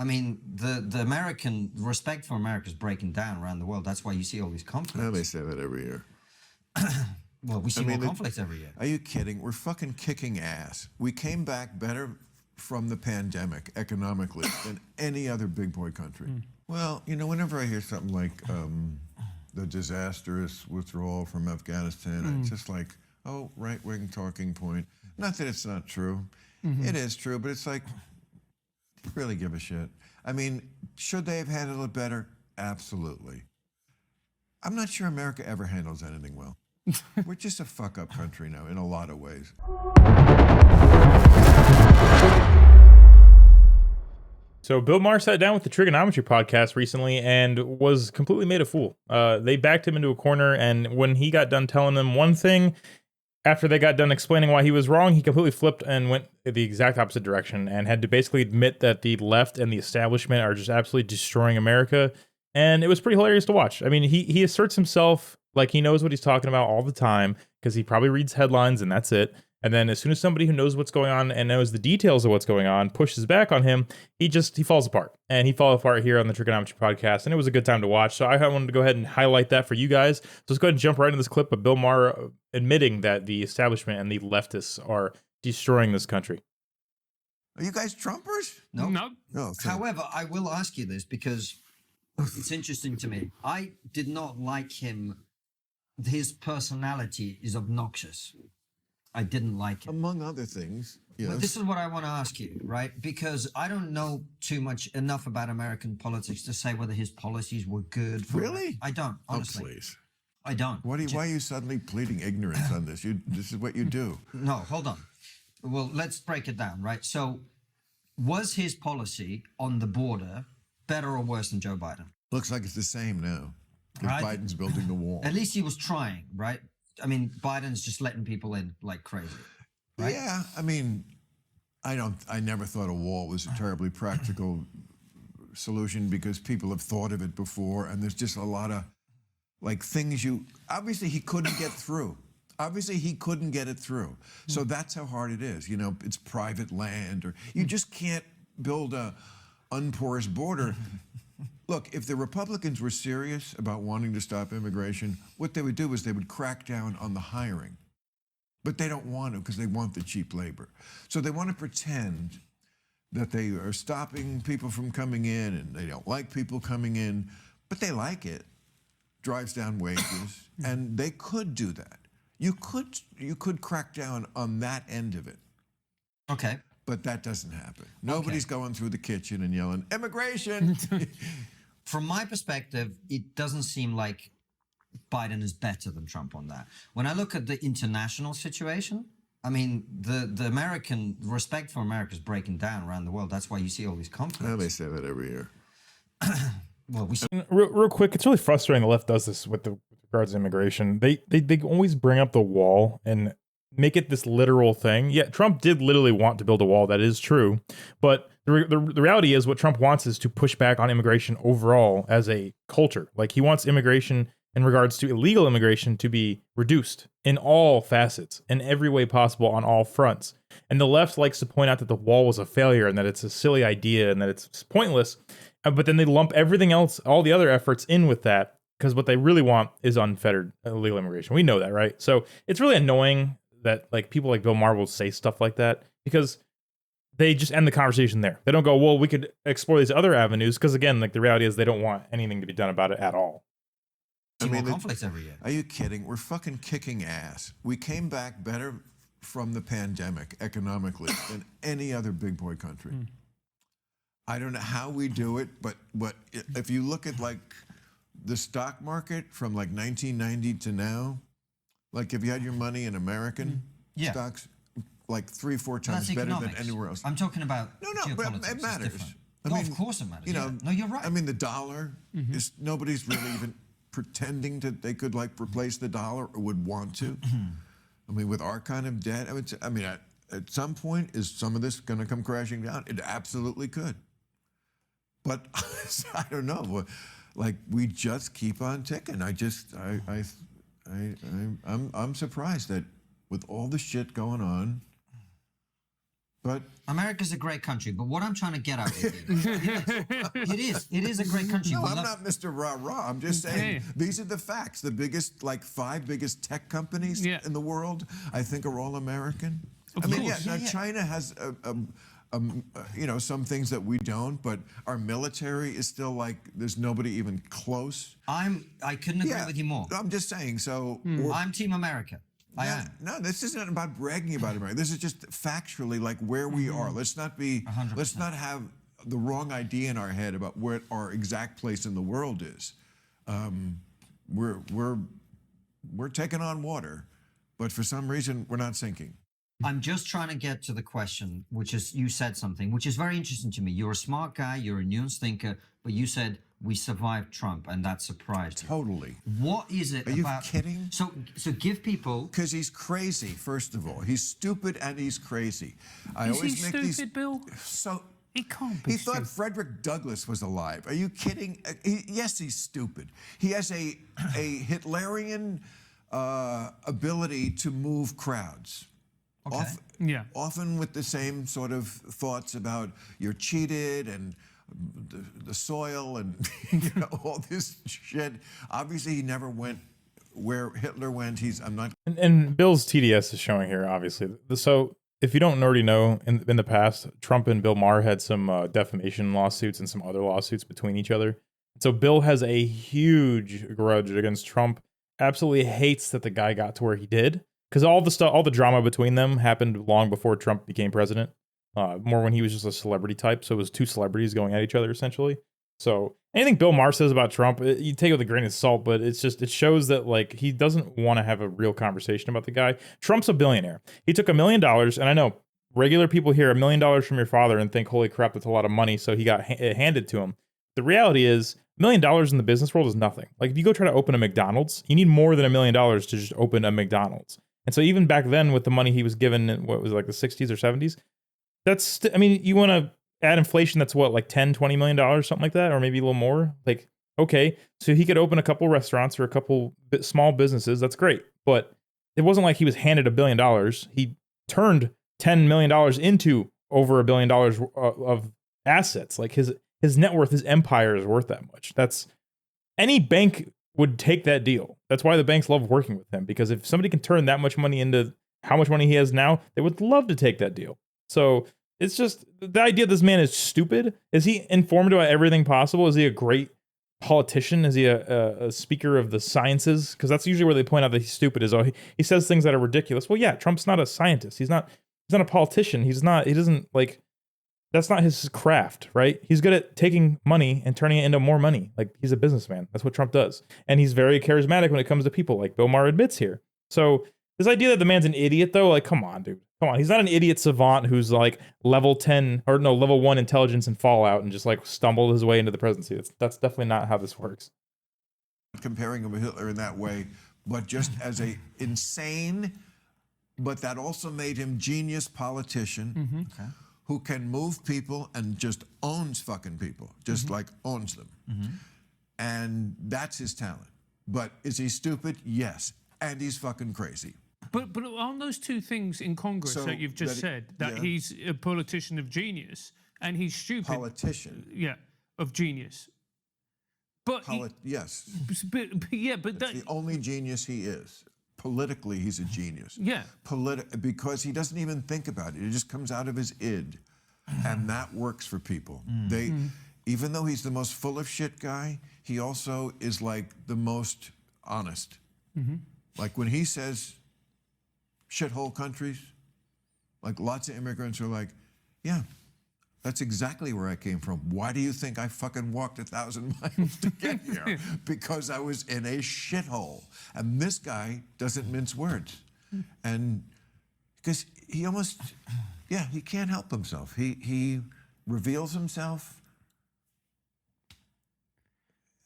I mean, the American respect for America is breaking down around the world. That's why you see all these conflicts. No, they say that every year. Well, we see more conflicts every year. Are you kidding? We're fucking kicking ass. We came back better from the pandemic economically than any other big boy country. Well, you know, whenever I hear something like the disastrous withdrawal from Afghanistan, it's just like, oh, right-wing talking point. Not that it's not true. It is true, but it's like, really give a shit. I mean, should they have handled it better? Absolutely. I'm not sure America ever handles anything well. We're just a fuck-up country now in a lot of ways. So Bill Maher sat down with the Trigonometry podcast recently and was completely made a fool. They backed him into a corner, and when he got done telling them one thing, after they got done explaining why he was wrong, he completely flipped and went the exact opposite direction and had to basically admit that the left and the establishment are just absolutely destroying America. And it was pretty hilarious to watch. I mean, he asserts himself like he knows what he's talking about all the time because he probably reads headlines and that's it. And then as soon as somebody who knows what's going on and knows the details of what's going on pushes back on him, he falls apart. And he fell apart here on the Trigonometry podcast, and it was a good time to watch. So I wanted to go ahead and highlight that for you guys. So let's go ahead and jump right into this clip of Bill Maher admitting that the establishment and the leftists are destroying this country. Are you guys Trumpers? No. No. However, I will ask you this because it's interesting to me. I did not like him. His personality is obnoxious. I didn't like it. Among other things, yes. But this is what I want to ask you, right? Because I don't know enough about American politics to say whether his policies were good. Really? I don't, honestly. Oh, please. I don't. Why are you suddenly pleading ignorance on this? This is what you do. No, hold on. Well, let's break it down, right? So, was his policy on the border better or worse than Joe Biden? Looks like it's the same now. Because Right? Biden's building the wall. At least he was trying, right? I mean, Biden's just letting people in like crazy, right? Yeah, I mean, I never thought a wall was a terribly practical solution because people have thought of it before, and there's just a lot of like things obviously he couldn't get through. Obviously he couldn't get it through. So that's how hard it is. You know, it's private land, or you just can't build a unporous border. Look, if the Republicans were serious about wanting to stop immigration, what they would do is they would crack down on the hiring. But they don't want to because they want the cheap labor. So they want to pretend that they are stopping people from coming in and they don't like people coming in, but they like it. Drives down wages, and they could do that. You could crack down on that end of it. Okay. But that doesn't happen. Nobody's going through the kitchen and yelling, immigration! From my perspective, it doesn't seem like Biden is better than Trump on that. When I look at the international situation, I mean, the American respect for America is breaking down around the world. That's why you see all these conflicts. No, they say that every year. Well, we see. Real quick, it's really frustrating the left does this with regards to immigration. They always bring up the wall and make it this literal thing. Yeah, Trump did literally want to build a wall. That is true. But the reality is what Trump wants is to push back on immigration overall as a culture. Like he wants immigration in regards to illegal immigration to be reduced in all facets, in every way possible on all fronts. And the left likes to point out that the wall was a failure and that it's a silly idea and that it's pointless. But then they lump everything else, all the other efforts in with that, because what they really want is unfettered illegal immigration. We know that, right? So it's really annoying that like people like Bill Maher will say stuff like that because they just end the conversation there. They don't go, well, we could explore these other avenues, because again, like the reality is they don't want anything to be done about it at all. I mean, more conflicts every year. Are you kidding? We're fucking kicking ass. We came back better from the pandemic economically than any other big boy country. I don't know how we do it, but if you look at like the stock market from like 1990 to now, like if you had your money in American stocks, like 3-4 times better than anywhere else. I'm talking about no, but it matters. I mean, of course it matters. You know, no, you're right. I mean, the dollar is nobody's really even pretending that they could like replace the dollar or would want to. I mean, with our kind of debt, I mean, at some point, is some of this going to come crashing down? It absolutely could. But I don't know. Like we just keep on ticking. I'm surprised that with all the shit going on, But America's a great country, but what I'm trying to get at with you, it is a great country. no, We I'm love- not Mr. Rah-Rah. I'm just saying these are the facts. The biggest, like 5 biggest tech companies in the world, I think, are all American. I mean, now China has you know, some things that we don't, but our military is still like there's nobody even close. I couldn't agree with you more. I'm just saying. So I'm Team America. I am. No, this isn't about bragging about America. This is just factually like where we are. Let's not be. 100%. Let's not have the wrong idea in our head about where our exact place in the world is. We're taking on water, but for some reason we're not sinking. I'm just trying to get to the question, which is you said something, which is very interesting to me. You're a smart guy, you're a nuanced thinker, but you said we survived Trump, and that surprised you. Totally. What is it Are you about? kidding? So give people. Because he's crazy. First of all, he's stupid and he's crazy. Is he stupid, Bill? So He can't be he thought stupid. Frederick Douglass was alive. Are you kidding? Yes, he's stupid. He has a Hitlerian ability to move crowds. Okay. Often with the same sort of thoughts about you're cheated and the soil and you know, all this shit. Obviously, he never went where Hitler went. I'm not. And Bill's TDS is showing here, obviously. So if you don't already know, in the past, Trump and Bill Maher had some defamation lawsuits and some other lawsuits between each other. So Bill has a huge grudge against Trump. Absolutely hates that the guy got to where he did. Because all the drama between them happened long before Trump became president. More when he was just a celebrity type. So it was two celebrities going at each other, essentially. So anything Bill Maher says about Trump, you take it with a grain of salt, but it shows that like he doesn't want to have a real conversation about the guy. Trump's a billionaire. He took $1 million, and I know regular people hear $1 million from your father and think, holy crap, that's a lot of money. So he got it handed to him. The reality is, $1 million in the business world is nothing. Like if you go try to open a McDonald's, you need more than $1 million to just open a McDonald's. And so even back then with the money he was given in what was it, like the 60s or 70s, I mean, you want to add inflation, that's what, like $10-20 million, something like that, or maybe a little more. Like, okay, so he could open a couple restaurants or a couple small businesses. That's great. But it wasn't like he was handed $1 billion. He turned $10 million into over $1 billion of assets. Like his net worth, his empire is worth that much. That's any bank would take that deal. That's why the banks love working with him, because if somebody can turn that much money into how much money he has now, they would love to take that deal. So it's just the idea this man is stupid. Is he informed about everything possible? Is he a great politician? Is he a speaker of the sciences? Because that's usually where they point out that he's stupid. Is he says things that are ridiculous. Well, yeah, Trump's not a scientist. He's not a politician. He doesn't like. That's not his craft, right? He's good at taking money and turning it into more money. Like he's a businessman. That's what Trump does. And he's very charismatic when it comes to people, like Bill Maher admits here. So this idea that the man's an idiot, though, like, come on, dude. Come on. He's not an idiot savant who's like level 1 intelligence in Fallout and just like stumbled his way into the presidency. That's definitely not how this works. Comparing him with Hitler in that way, but just as a insane, but that also made him genius politician. Okay. Who can move people and just owns fucking people, just like owns them. And that's his talent. But is he stupid? Yes. And he's fucking crazy. But aren't those two things in Congress that you've just said? That he's a politician of genius and he's stupid. Politician. Yeah, of genius. But yes. But that's the only genius he is. Politically, he's a genius. Yeah. Because he doesn't even think about it. It just comes out of his id. And that works for people. Even though he's the most full of shit guy, he also is like the most honest. Like when he says shithole countries, like lots of immigrants are like, yeah, that's exactly where I came from. Why do you think I fucking walked 1,000 miles to get here? Because I was in a shithole. And this guy doesn't mince words. And because he almost, he can't help himself. He reveals himself.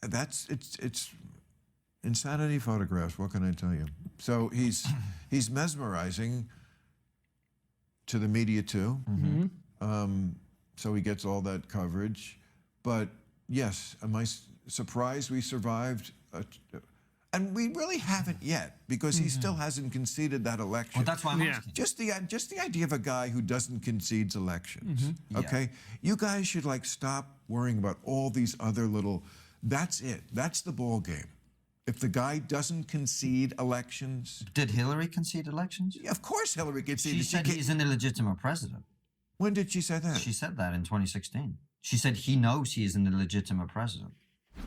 It's insanity photographs. What can I tell you? So he's mesmerizing to the media too. So he gets all that coverage. But yes, am I surprised we survived And we really haven't yet, because he still hasn't conceded that election. Well, that's why I'm asking. Just the idea of a guy who doesn't concede elections, okay? Yeah. You guys should like stop worrying about all these other little. That's it. That's the ball game. If the guy doesn't concede elections, Did Hillary concede elections? of course Hillary conceded. She said he's an illegitimate president. When did she say that? She said that in 2016. She said he knows he is an illegitimate president.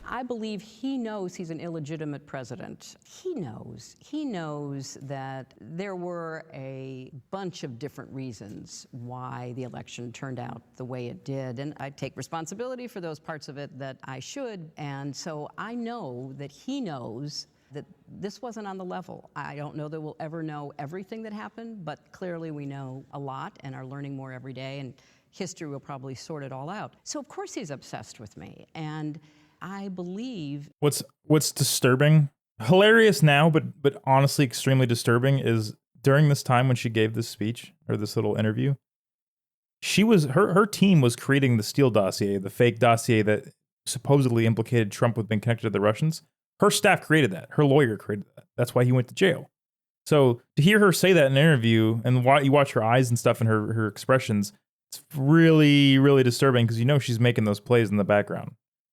I believe he knows he's an illegitimate president. He knows that there were a bunch of different reasons why the election turned out the way it did. And I take responsibility for those parts of it that I should. And so I know that he knows that this wasn't on the level. I don't know that we'll ever know everything that happened, but clearly we know a lot and are learning more every day. And history will probably sort it all out. So of course he's obsessed with me. And I believe what's disturbing, hilarious now, but honestly extremely disturbing, is during this time when she gave this speech or this little interview, her team was creating the Steele dossier, the fake dossier that supposedly implicated Trump with being connected to the Russians. Her staff created that. Her lawyer created that. That's why he went to jail. So to hear her say that in an interview, and you watch her eyes and stuff and her expressions, it's really, really disturbing, because you know she's making those plays in the background,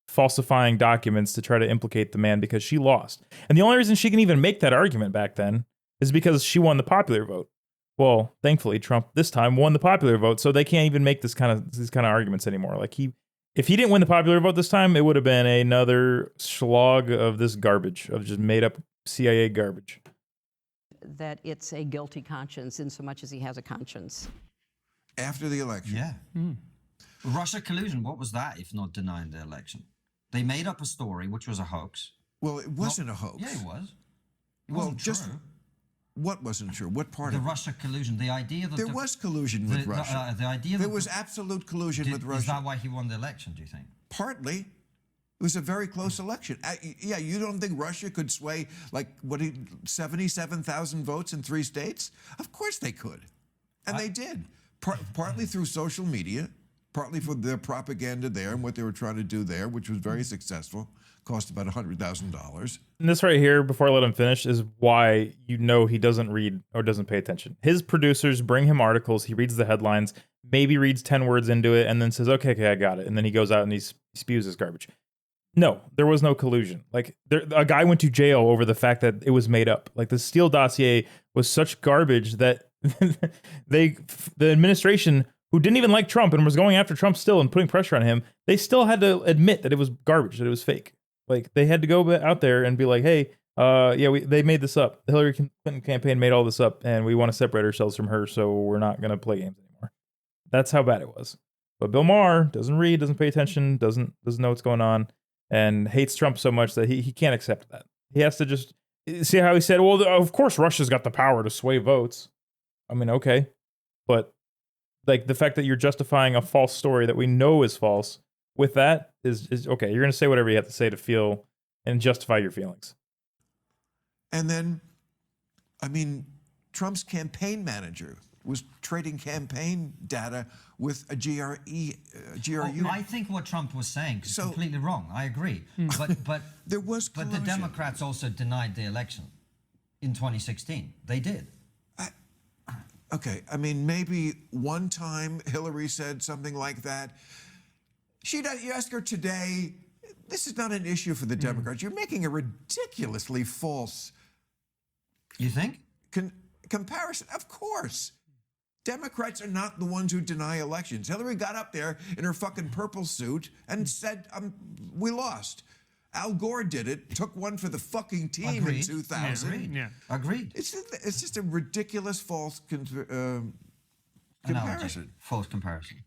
falsifying documents to try to implicate the man because she lost. And the only reason she can even make that argument back then is because she won the popular vote. Well, thankfully, Trump this time won the popular vote, so they can't even make these kind of arguments anymore. Like if he didn't win the popular vote this time, it would have been another slog of this garbage, of just made up CIA garbage. that it's a guilty conscience in so much as he has a conscience. After the election. Yeah. Russia collusion, what was that if not denying the election? They made up a story, which was a hoax. Well, it wasn't a hoax. Yeah, it was. It Well, wasn't just true. what wasn't true? What part The of it? Russia collusion, the idea that There was collusion with Russia. the idea There that was absolute collusion with is Russia. that why he won the election? Do you think? Partly. It was a very close election. Yeah, you don't think Russia could sway, like, 77,000 votes in 3 states? Of course they could. And they did. Partly through social media, partly for their propaganda there and what they were trying to do there, which was very successful. Cost about $100,000. And this right here, before I let him finish, is why you know he doesn't read or doesn't pay attention. His producers bring him articles. He reads the headlines, maybe reads 10 words into it, and then says, okay, I got it. And then he goes out and he spews his garbage. No, there was no collusion. Like, a guy went to jail over the fact that it was made up. Like, the Steele dossier was such garbage that the administration, who didn't even like Trump and was going after Trump still and putting pressure on him, they still had to admit that it was garbage, that it was fake. Like, they had to go out there and be like, hey, they made this up. The Hillary Clinton campaign made all this up, and we want to separate ourselves from her, so we're not going to play games anymore. That's how bad it was. But Bill Maher doesn't read, doesn't pay attention, doesn't know what's going on, and hates Trump so much that he can't accept that. He has to just see how he said, well, of course Russia's got the power to sway votes. I mean, okay. But like, the fact that you're justifying a false story that we know is false with that is okay. You're going to say whatever you have to say to feel and justify your feelings. And then, I mean, Trump's campaign manager was trading campaign data with a GRU. I think what Trump was saying is completely wrong. I agree. But there was collusion. But the Democrats also denied the election in 2016. They did. Okay, I mean, maybe one time Hillary said something like that. You ask her today, this is not an issue for the Democrats. You're making a ridiculously false... You think? Comparison, of course. Democrats are not the ones who deny elections. Hillary got up there in her fucking purple suit and said, we lost. Al Gore did it, took one for the fucking team in 2000. Yeah, agreed. It's just a ridiculous false comparison. False comparison.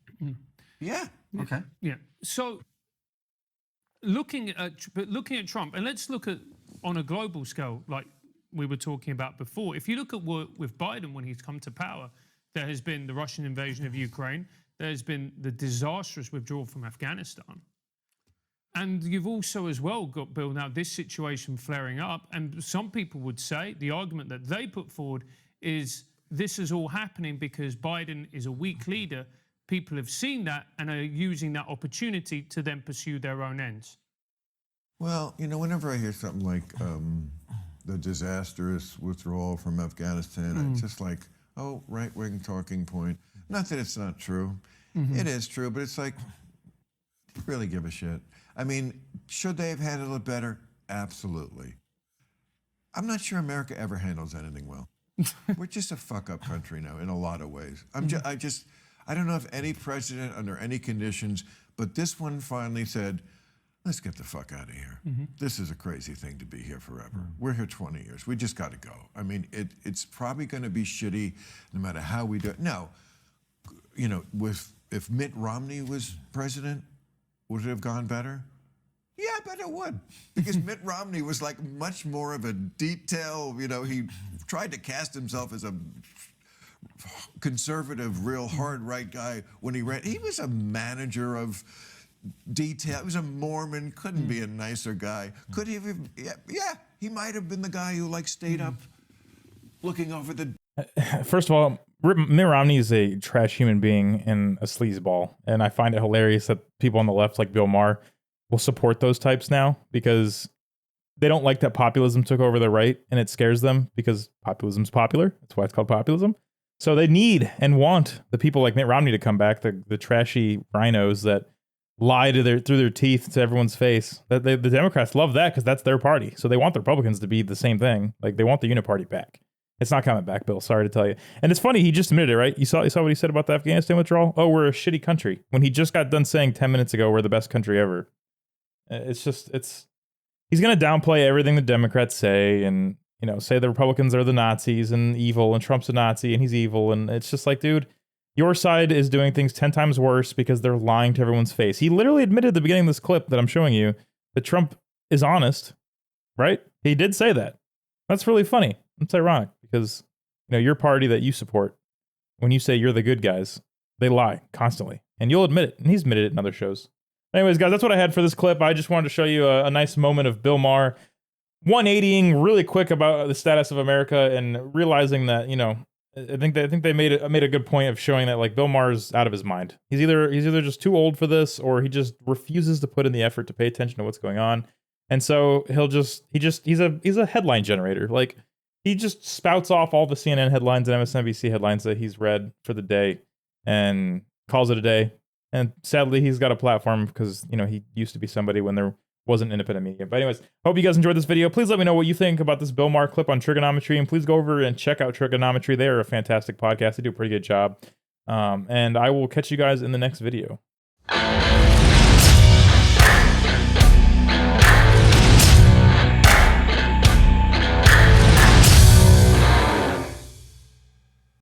Yeah. Okay. Yeah. So looking at Trump, and let's look at on a global scale, like we were talking about before. If you look at with Biden when he's come to power, there has been the Russian invasion of Ukraine. There has been the disastrous withdrawal from Afghanistan. And you've also as well got, Bill, now this situation flaring up. And some people would say the argument that they put forward is this is all happening because Biden is a weak leader. People have seen that and are using that opportunity to then pursue their own ends. Well, you know, whenever I hear something like the disastrous withdrawal from Afghanistan, it's just like, oh, right-wing talking point. Not that it's not true. It is true, but it's like, really give a shit. I mean, should they have handled it better? Absolutely. I'm not sure America ever handles anything well. We're just a fuck-up country now in a lot of ways. I don't know if any president under any conditions, but this one finally said, let's get the fuck out of here. This is a crazy thing to be here forever. We're here 20 years. We just got to go. I mean, it's probably going to be shitty no matter how we do it. Now, you know, if Mitt Romney was president, would it have gone better? Yeah, I bet it would. Because Mitt Romney was like much more of a detail, you know, he tried to cast himself as a conservative, real hard right guy when he ran. He was a manager of detail. He was a Mormon, couldn't be a nicer guy. Could he have, yeah, he might have been the guy who like stayed up looking over the... First of all, Mitt Romney is a trash human being and a sleazeball. And I find it hilarious that people on the left like Bill Maher will support those types now because they don't like that populism took over the right and it scares them because populism's popular. That's why it's called populism. So they need and want the people like Mitt Romney to come back, the trashy rhinos that lie to through their teeth to everyone's face. That the Democrats love that because that's their party. So they want the Republicans to be the same thing. Like they want the uniparty back. It's not coming back, Bill. Sorry to tell you. And it's funny, he just admitted it, right? You saw what he said about the Afghanistan withdrawal? Oh, we're a shitty country. When he just got done saying 10 minutes ago, we're the best country ever. He's going to downplay everything the Democrats say and, you know, say the Republicans are the Nazis and evil and Trump's a Nazi and he's evil. And it's just like, dude, your side is doing things 10 times worse because they're lying to everyone's face. He literally admitted at the beginning of this clip that I'm showing you that Trump is honest, right? He did say that. That's really funny. It's ironic because, you know, your party that you support, when you say you're the good guys, they lie constantly. And you'll admit it. And he's admitted it in other shows. Anyways, guys, that's what I had for this clip. I just wanted to show you a nice moment of Bill Maher 180ing really quick about the status of America and realizing that, you know, I think they made a good point of showing that like Bill Maher's out of his mind. He's either just too old for this or he just refuses to put in the effort to pay attention to what's going on. And so he's a headline generator. Like he just spouts off all the CNN headlines and MSNBC headlines that he's read for the day and calls it a day. And sadly, he's got a platform because, you know, he used to be somebody when there wasn't independent media. But anyways, hope you guys enjoyed this video. Please let me know what you think about this Bill Maher clip on trigonometry. And please go over and check out Trigonometry. They are a fantastic podcast. They do a pretty good job. And I will catch you guys in the next video.